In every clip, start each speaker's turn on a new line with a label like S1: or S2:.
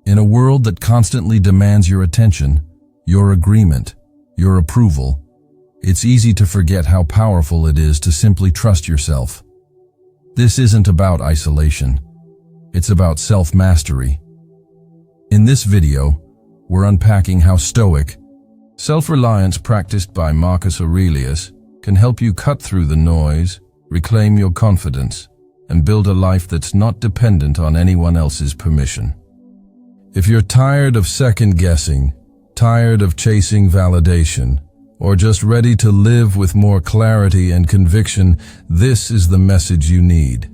S1: In a world that constantly demands your attention, your agreement, your approval, it's easy to forget how powerful it is to simply trust yourself. This isn't about isolation. It's about self-mastery. In this video, we're unpacking how Stoic, self-reliance practiced by Marcus Aurelius, can help you cut through the noise, reclaim your confidence, and build a life that's not dependent on anyone else's permission. If you're tired of second-guessing, tired of chasing validation, or just ready to live with more clarity and conviction, this is the message you need.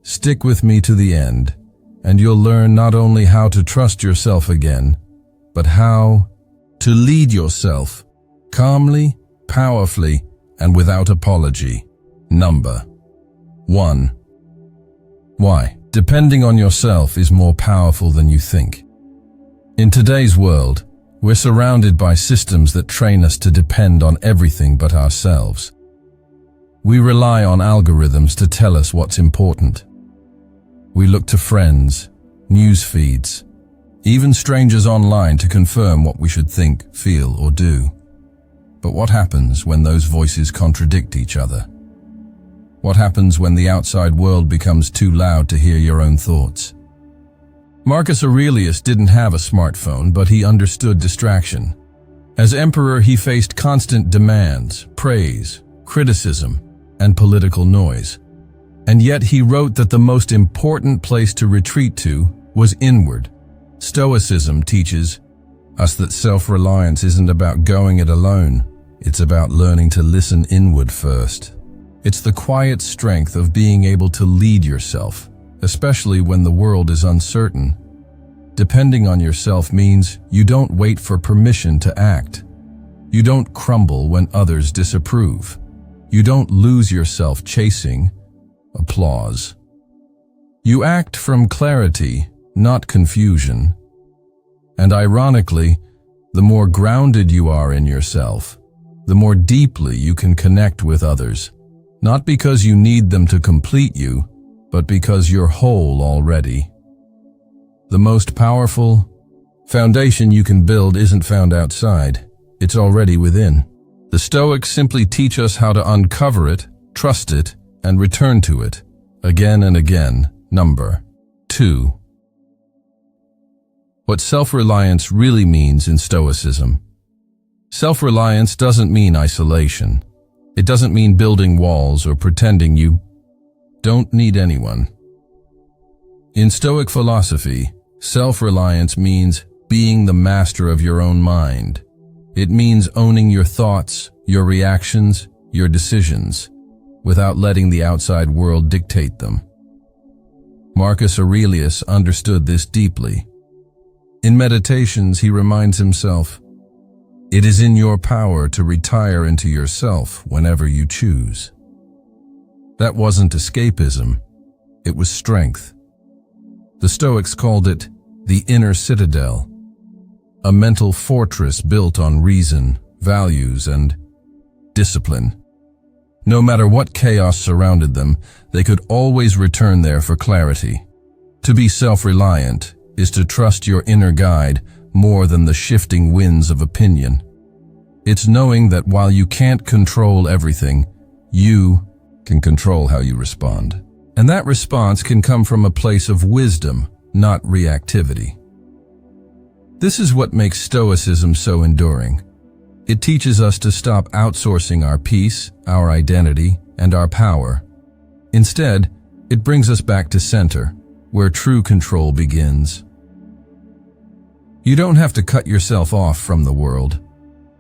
S1: Stick with me to the end, and you'll learn not only how to trust yourself again, but how to lead yourself calmly, powerfully, and without apology. Number 1. Why? Depending on yourself is more powerful than you think. In today's world, we're surrounded by systems that train us to depend on everything but ourselves. We rely on algorithms to tell us what's important. We look to friends, news feeds, even strangers online to confirm what we should think, feel, or do. But what happens when those voices contradict each other? What happens when the outside world becomes too loud to hear your own thoughts? Marcus Aurelius didn't have a smartphone, but he understood distraction. As emperor, he faced constant demands, praise, criticism, and political noise. And yet he wrote that the most important place to retreat to was inward. Stoicism teaches us that self-reliance isn't about going it alone. It's about learning to listen inward first. It's the quiet strength of being able to lead yourself, especially when the world is uncertain. Depending on yourself means you don't wait for permission to act. You don't crumble when others disapprove. You don't lose yourself chasing applause. You act from clarity, not confusion. And ironically, the more grounded you are in yourself, the more deeply you can connect with others. Not because you need them to complete you, but because you're whole already. The most powerful foundation you can build isn't found outside. It's already within. The Stoics simply teach us how to uncover it, trust it, and return to it, again and again. Number 2. What self-reliance really means in Stoicism. Self-reliance doesn't mean isolation. It doesn't mean building walls or pretending you don't need anyone. In Stoic philosophy, self-reliance means being the master of your own mind. It means owning your thoughts, your reactions, your decisions, without letting the outside world dictate them. Marcus Aurelius understood this deeply. In Meditations, he reminds himself, "It is in your power to retire into yourself whenever you choose." That wasn't escapism, it was strength. The Stoics called it the inner citadel, a mental fortress built on reason, values, and discipline. No matter what chaos surrounded them, they could always return there for clarity. To be self-reliant is to trust your inner guide more than the shifting winds of opinion. It's knowing that while you can't control everything, you can control how you respond. And that response can come from a place of wisdom, not reactivity. This is what makes Stoicism so enduring. It teaches us to stop outsourcing our peace, our identity, and our power. Instead, it brings us back to center, where true control begins. You don't have to cut yourself off from the world,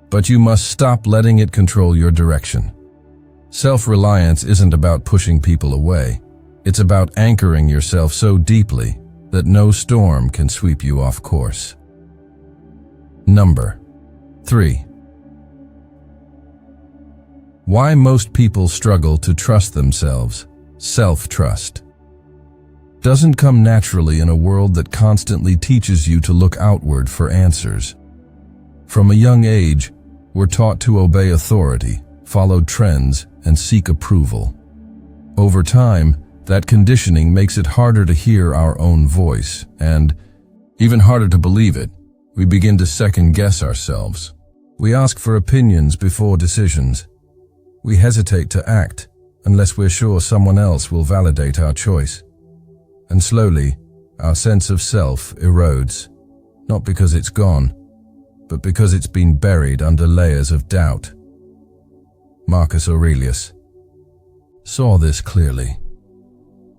S1: but you must stop letting it control your direction. Self-reliance isn't about pushing people away. It's about anchoring yourself so deeply that no storm can sweep you off course. Number 3. Why most people struggle to trust themselves. Self-trust doesn't come naturally in a world that constantly teaches you to look outward for answers. From a young age, we're taught to obey authority, follow trends, and seek approval. Over time, that conditioning makes it harder to hear our own voice, and Even harder to believe it, we begin to second-guess ourselves. We ask for opinions before decisions. We hesitate to act unless we're sure someone else will validate our choice. And slowly, our sense of self erodes, not because it's gone, but because it's been buried under layers of doubt. Marcus Aurelius saw this clearly.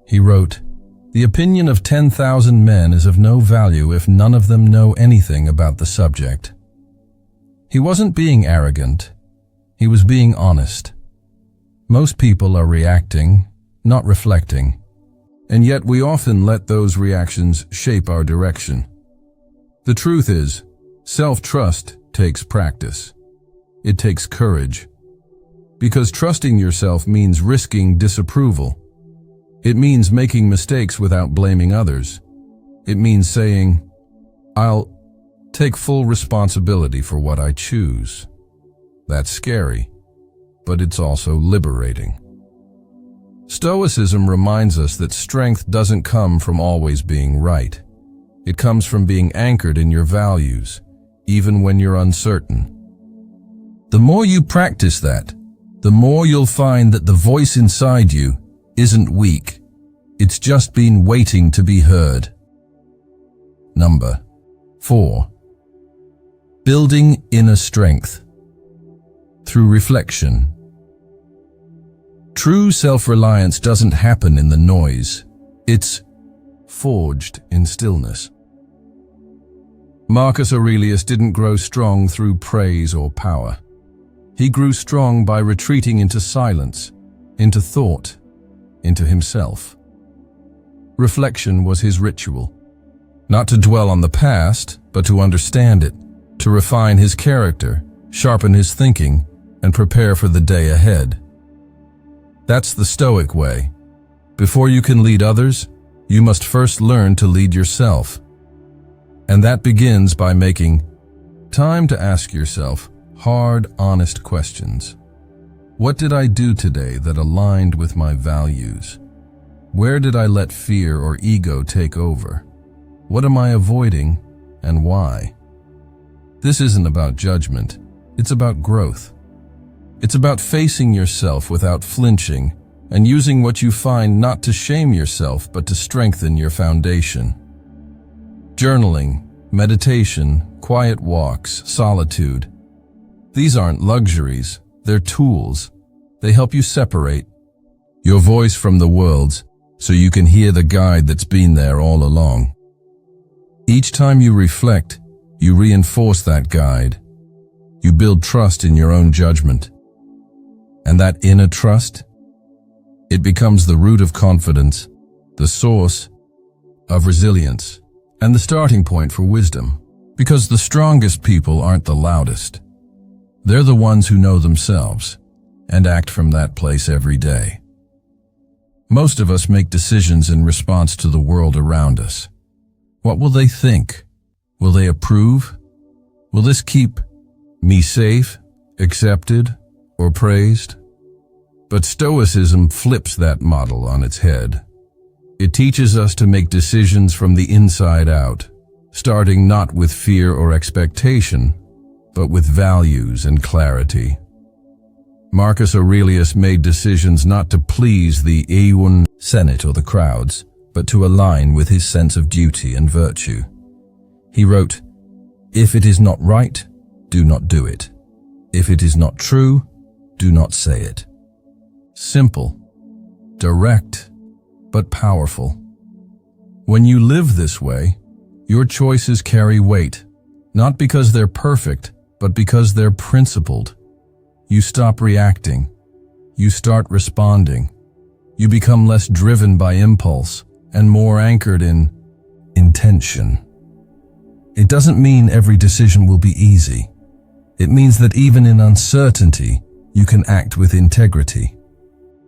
S1: He wrote, "The opinion of 10,000 men is of no value if none of them know anything about the subject." He wasn't being arrogant. He was being honest. Most people are reacting, not reflecting. And yet we often let those reactions shape our direction. The truth is, self-trust takes practice. It takes courage. Because trusting yourself means risking disapproval. It means making mistakes without blaming others. It means saying, "I'll take full responsibility for what I choose." That's scary, but it's also liberating. Stoicism reminds us that strength doesn't come from always being right. It comes from being anchored in your values, even when you're uncertain. The more you practice that, the more you'll find that the voice inside you isn't weak. It's just been waiting to be heard. Number 4. Building inner strength through reflection. True self-reliance doesn't happen in the noise. It's forged in stillness. Marcus Aurelius didn't grow strong through praise or power. He grew strong by retreating into silence, into thought, into himself. Reflection was his ritual. Not to dwell on the past, but to understand it, to refine his character, sharpen his thinking, and prepare for the day ahead. That's the Stoic way. Before you can lead others, you must first learn to lead yourself. And that begins by making time to ask yourself hard, honest questions. What did I do today that aligned with my values? Where did I let fear or ego take over? What am I avoiding and why? This isn't about judgment, it's about growth. It's about facing yourself without flinching and using what you find not to shame yourself but to strengthen your foundation. Journaling, meditation, quiet walks, solitude. These aren't luxuries, they're tools. They help you separate your voice from the world's so you can hear the guide that's been there all along. Each time you reflect, you reinforce that guide. You build trust in your own judgment. And that inner trust, it becomes the root of confidence, the source of resilience, and the starting point for wisdom. Because the strongest people aren't the loudest. They're the ones who know themselves and act from that place every day. Most of us make decisions in response to the world around us. What will they think? Will they approve? Will this keep me safe, accepted, or praised? But Stoicism flips that model on its head. It teaches us to make decisions from the inside out, starting not with fear or expectation, but with values and clarity. Marcus Aurelius made decisions not to please the Aeon Senate or the crowds, but to align with his sense of duty and virtue. He wrote, "If it is not right, do not do it. If it is not true, do not say it." Simple, direct, but powerful. When you live this way, your choices carry weight, not because they're perfect, but because they're principled. You stop reacting. You start responding. You become less driven by impulse and more anchored in intention. It doesn't mean every decision will be easy. It means that even in uncertainty, you can act with integrity.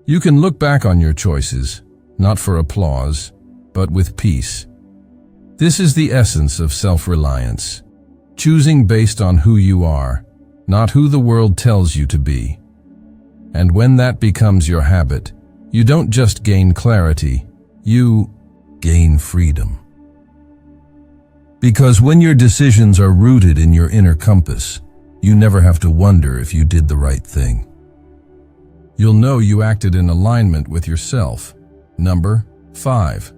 S1: You can look back on your choices, not for applause, but with peace. This is the essence of self-reliance, choosing based on who you are, not who the world tells you to be. And when that becomes your habit, you don't just gain clarity, you gain freedom. Because when your decisions are rooted in your inner compass, you never have to wonder if you did the right thing. You'll know you acted in alignment with yourself. Number 5.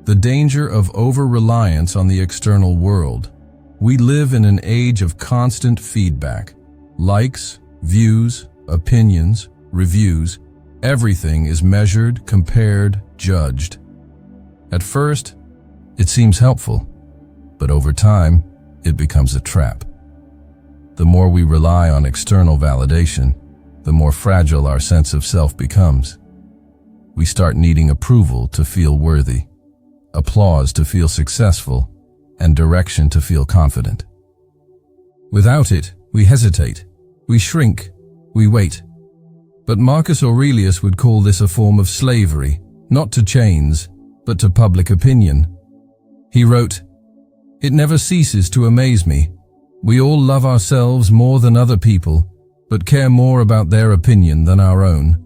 S1: The danger of over-reliance on the external world. We live in an age of constant feedback. Likes, views, opinions, reviews. Everything is measured, compared, judged. At first, it seems helpful, but over time, it becomes a trap. The more we rely on external validation, the more fragile our sense of self becomes. We start needing approval to feel worthy, applause to feel successful, and direction to feel confident. Without it, we hesitate, we shrink, we wait. But Marcus Aurelius would call this a form of slavery, not to chains, but to public opinion. He wrote, "It never ceases to amaze me. We all love ourselves more than other people, but care more about their opinion than our own."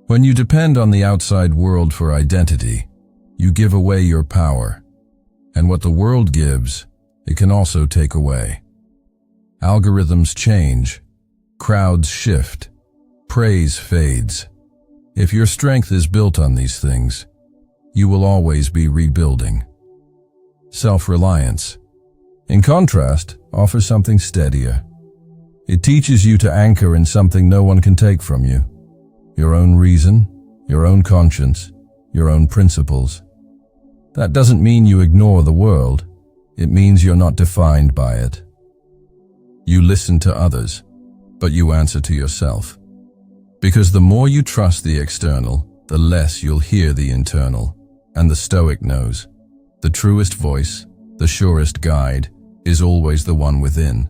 S1: When you depend on the outside world for identity, you give away your power. And what the world gives, it can also take away. Algorithms change, crowds shift, praise fades. If your strength is built on these things, you will always be rebuilding. Self-reliance, in contrast, offers something steadier. It teaches you to anchor in something no one can take from you. Your own reason, your own conscience, your own principles. That doesn't mean you ignore the world. It means you're not defined by it. You listen to others, but you answer to yourself. Because the more you trust the external, the less you'll hear the internal. And the Stoic knows, the truest voice, the surest guide, is always the one within.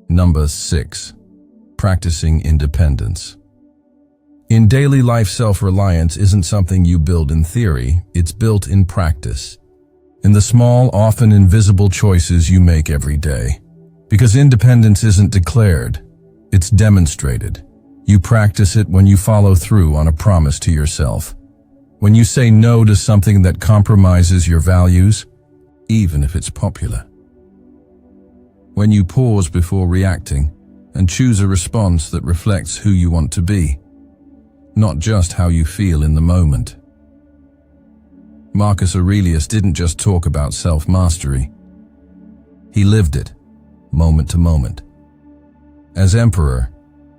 S1: Number 6. Practicing independence. In daily life, self-reliance isn't something you build in theory, it's built in practice. In the small, often invisible choices you make every day. Because independence isn't declared, it's demonstrated. You practice it when you follow through on a promise to yourself. When you say no to something that compromises your values, even if it's popular. When you pause before reacting and choose a response that reflects who you want to be, not just how you feel in the moment. Marcus Aurelius didn't just talk about self-mastery. He lived it, moment to moment. As emperor,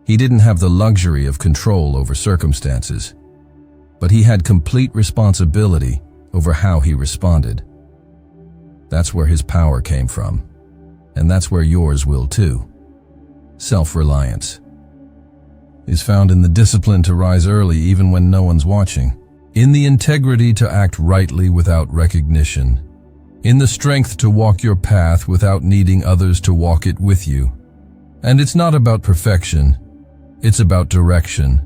S1: he didn't have the luxury of control over circumstances, but he had complete responsibility over how he responded. That's where his power came from, and that's where yours will too. Self-reliance is found in the discipline to rise early even when no one's watching, in the integrity to act rightly without recognition, in the strength to walk your path without needing others to walk it with you. And it's not about perfection, it's about direction.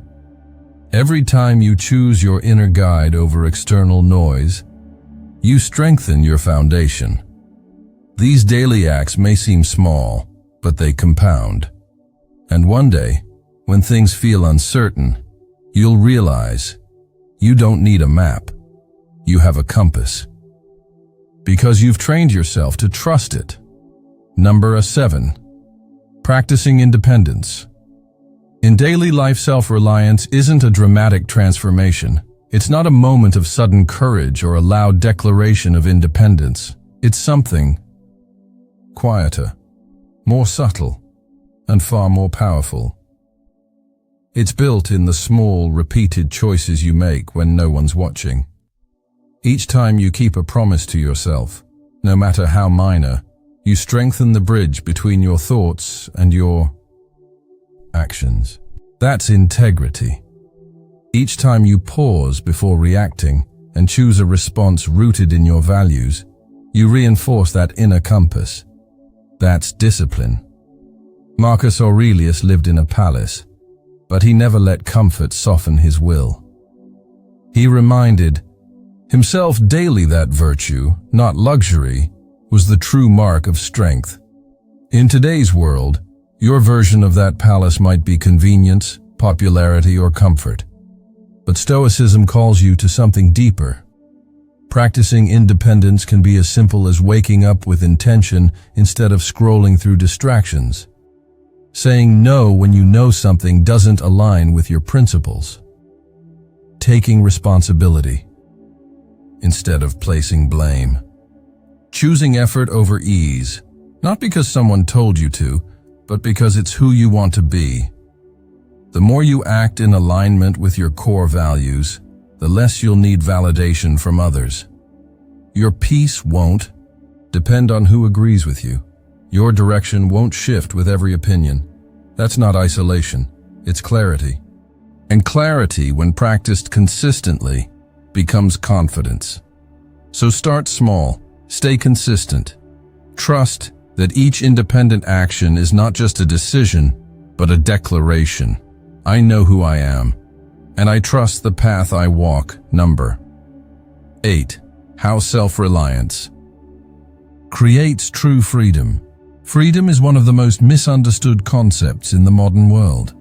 S1: Every time you choose your inner guide over external noise, you strengthen your foundation. These daily acts may seem small, but they compound. And one day, when things feel uncertain, you'll realize you don't need a map. You have a compass. Because you've trained yourself to trust it. Number 7. Practicing independence. In daily life, self-reliance isn't a dramatic transformation. It's not a moment of sudden courage or a loud declaration of independence. It's something quieter, more subtle, and far more powerful. It's built in the small, repeated choices you make when no one's watching. Each time you keep a promise to yourself, no matter how minor, you strengthen the bridge between your thoughts and your actions. That's integrity. Each time you pause before reacting and choose a response rooted in your values, you reinforce that inner compass. That's discipline. Marcus Aurelius lived in a palace, but he never let comfort soften his will. He reminded himself daily that virtue, not luxury, was the true mark of strength. In today's world, your version of that palace might be convenience, popularity, or comfort. But Stoicism calls you to something deeper. Practicing independence can be as simple as waking up with intention instead of scrolling through distractions. Saying no when you know something doesn't align with your principles. Taking responsibility instead of placing blame. Choosing effort over ease, not because someone told you to, but because it's who you want to be. The more you act in alignment with your core values, the less you'll need validation from others. Your peace won't depend on who agrees with you. Your direction won't shift with every opinion. That's not isolation, it's clarity. And clarity, when practiced consistently, becomes confidence. So start small, stay consistent. Trust that each independent action is not just a decision, but a declaration. I know who I am, and I trust the path I walk. Number 8. How self-reliance creates true freedom. Freedom is one of the most misunderstood concepts in the modern world.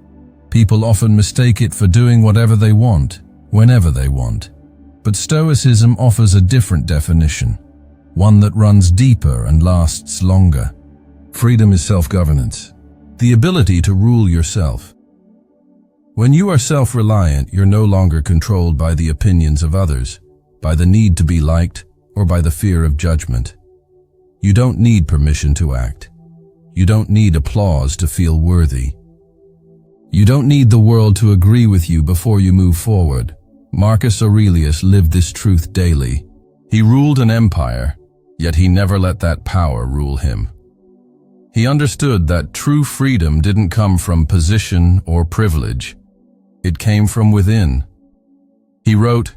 S1: People often mistake it for doing whatever they want, whenever they want. But Stoicism offers a different definition, one that runs deeper and lasts longer. Freedom is self-governance, the ability to rule yourself. When you are self-reliant, you're no longer controlled by the opinions of others, by the need to be liked, or by the fear of judgment. You don't need permission to act. You don't need applause to feel worthy. You don't need the world to agree with you before you move forward. Marcus Aurelius lived this truth daily. He ruled an empire, yet he never let that power rule him. He understood that true freedom didn't come from position or privilege. It came from within. He wrote,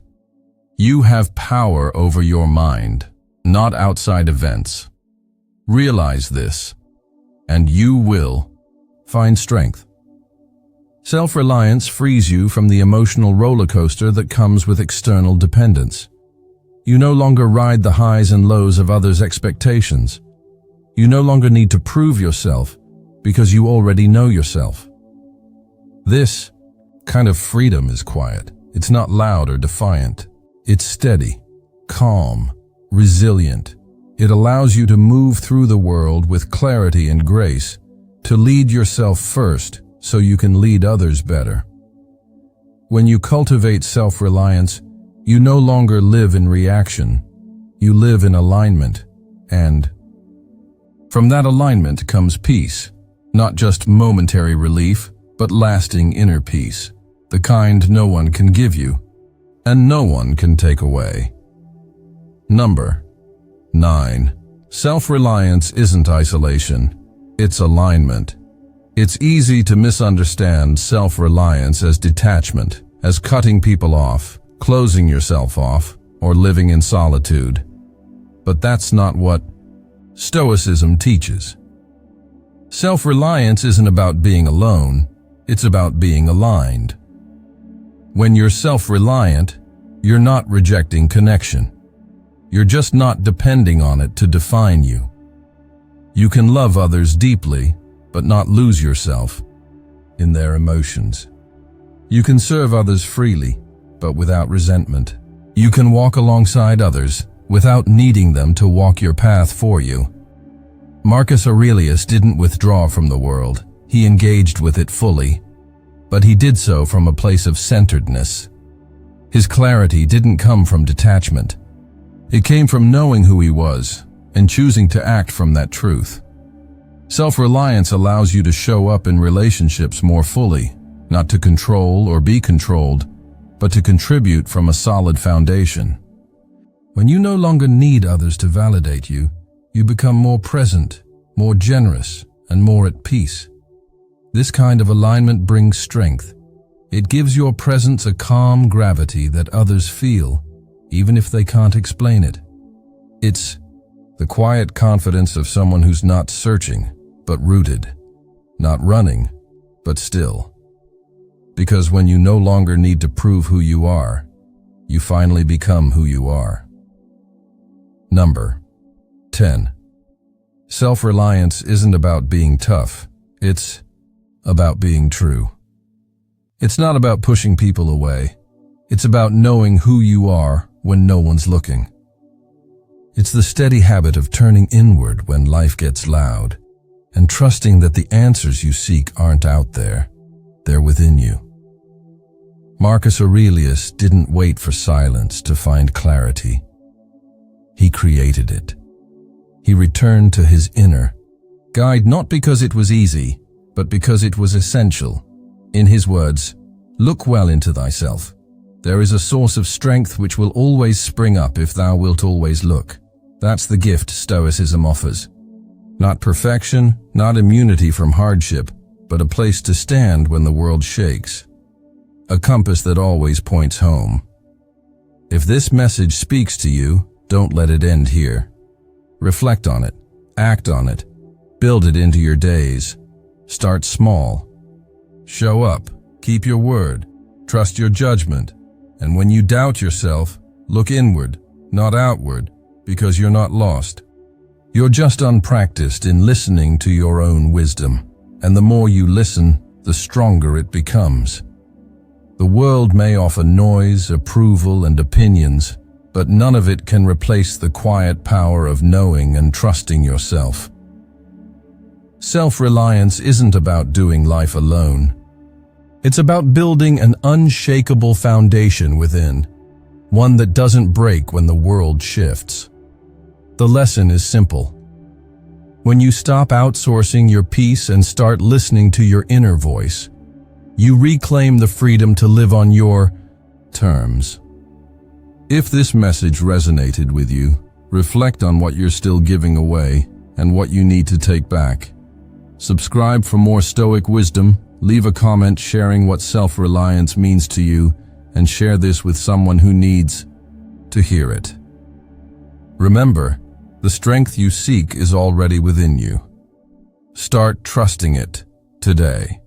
S1: "You have power over your mind, not outside events. Realize this, and you will find strength." Self-reliance frees you from the emotional roller coaster that comes with external dependence. You no longer ride the highs and lows of others' expectations. You no longer need to prove yourself because you already know yourself. This kind of freedom is quiet. It's not loud or defiant. It's steady, calm, resilient. It allows you to move through the world with clarity and grace, to lead yourself first so you can lead others better. When you cultivate self-reliance, you no longer live in reaction. You live in alignment, and from that alignment comes peace, not just momentary relief, but lasting inner peace, the kind no one can give you, and no one can take away. Number 9. Self-reliance isn't isolation, it's alignment. It's easy to misunderstand self-reliance as detachment, as cutting people off, closing yourself off, or living in solitude. But that's not what Stoicism teaches. Self-reliance isn't about being alone, it's about being aligned. When you're self-reliant, you're not rejecting connection. You're just not depending on it to define you. You can love others deeply, but not lose yourself in their emotions. You can serve others freely, but without resentment. You can walk alongside others without needing them to walk your path for you. Marcus Aurelius didn't withdraw from the world. He engaged with it fully, but he did so from a place of centeredness. His clarity didn't come from detachment. It came from knowing who he was and choosing to act from that truth. Self-reliance allows you to show up in relationships more fully, not to control or be controlled, but to contribute from a solid foundation. When you no longer need others to validate you, you become more present, more generous, and more at peace. This kind of alignment brings strength. It gives your presence a calm gravity that others feel, even if they can't explain it. It's the quiet confidence of someone who's not searching, but rooted, not running, but still. Because when you no longer need to prove who you are, you finally become who you are. Number 10. Self-reliance isn't about being tough, it's about being true. It's not about pushing people away. It's about knowing who you are when no one's looking. It's the steady habit of turning inward when life gets loud and trusting that the answers you seek aren't out there, they're within you. Marcus Aurelius didn't wait for silence to find clarity. He created it. He returned to his inner guide not because it was easy, but because it was essential. In his words, "Look well into thyself. There is a source of strength which will always spring up if thou wilt always look." That's the gift Stoicism offers. Not perfection, not immunity from hardship, but a place to stand when the world shakes. A compass that always points home. If this message speaks to you, don't let it end here. Reflect on it, act on it, build it into your days. Start small. Show up, keep your word, trust your judgment, and when you doubt yourself, look inward, not outward, because you're not lost. You're just unpracticed in listening to your own wisdom, and the more you listen, the stronger it becomes. The world may offer noise, approval, and opinions, but none of it can replace the quiet power of knowing and trusting yourself. Self-reliance isn't about doing life alone. It's about building an unshakable foundation within, one that doesn't break when the world shifts. The lesson is simple. When you stop outsourcing your peace and start listening to your inner voice, you reclaim the freedom to live on your terms. If this message resonated with you, reflect on what you're still giving away and what you need to take back. Subscribe for more Stoic wisdom, leave a comment sharing what self-reliance means to you, and share this with someone who needs to hear it. Remember, the strength you seek is already within you. Start trusting it today.